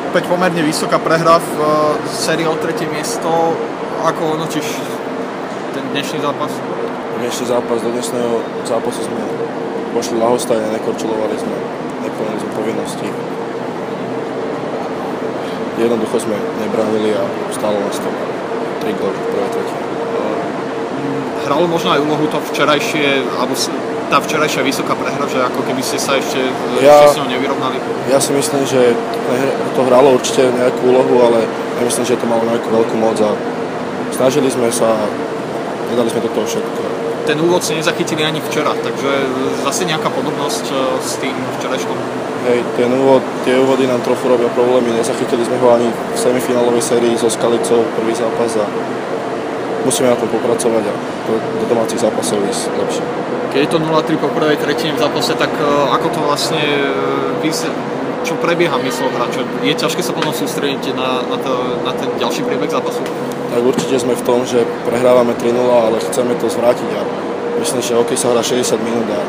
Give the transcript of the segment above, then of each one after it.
opäť pomerne vysoká prehra v sérii o tretie miesto. Ako hodnotíš ten dnešný zápas? Dnešný zápas, do dnešného zápasu sme pošli ľahostajne, nekorčulovali sme, neplnili sme povinnosti. Jednoducho sme nebránili a stálo nás to 3 góly v prvej tretine. Hralo možno aj úlohu to včerajšie, alebo tá včerajšia vysoká prehra, že ako keby ste sa ešte s ňou nevyrovnali? Ja si myslím, že to hralo určite nejakú úlohu, ale nemyslím, že to malo nejakú veľkú moc a snažili sme sa a nedali sme do toho všetko. Ten úvod si nezachytili ani včera, takže zase nejaká podobnosť s tým včerajškom? Hej, tie úvody nám trochu robia problémy, nezachytili sme ho ani v semifinálovej sérii so Skalicou, prvý zápas a musíme na tom popracovať a do domácich zápasov ísť lepšie. Keď je to 0-3 po prvej tretine v zápase, tak ako to vlastne čo prebieha myslou hráča? Je ťažké sa potom sústrediť na ten ďalší priebeh zápasu? Tak určite sme v tom, že prehrávame 3-0, ale chceme to zvrátiť a myslím, že hokej sa hrá 60 minút a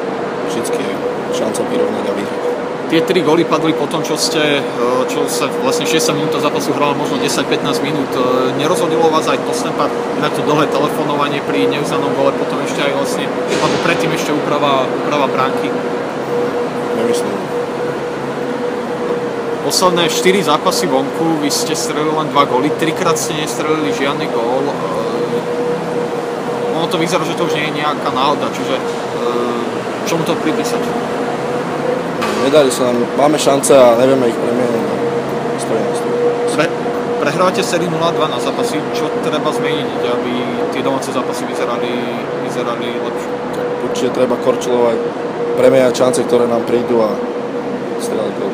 vždycky je šanca vyrovnať a vyhrať. Tie 3 góly padli po tom, čo sa vlastne 60 minút zápasu hralo možno 10-15 minút. Nerozhodilo vás aj to snapad, inak to dlhé telefonovanie pri neuznanom gole, potom ešte aj vlastne, alebo predtým ešte úprava bránky? Nemyslím. Posledné 4 zápasy vonku, vy ste strelili len 2 góly, 3-krát ste nestrelili žiadny gól. Ono to vyzerá, že to už nie je nejaká náhoda, čiže čomu to pripísať? Nedali sa nám, máme šance a nevieme ich premieniť. Prehrávate sériu 0-2 na zápasy, čo treba zmeniť, aby tie domáce zápasy vyzerali lepšie? Určite treba korčulovať, premieňať šance, ktoré nám prídu a strieľať gól.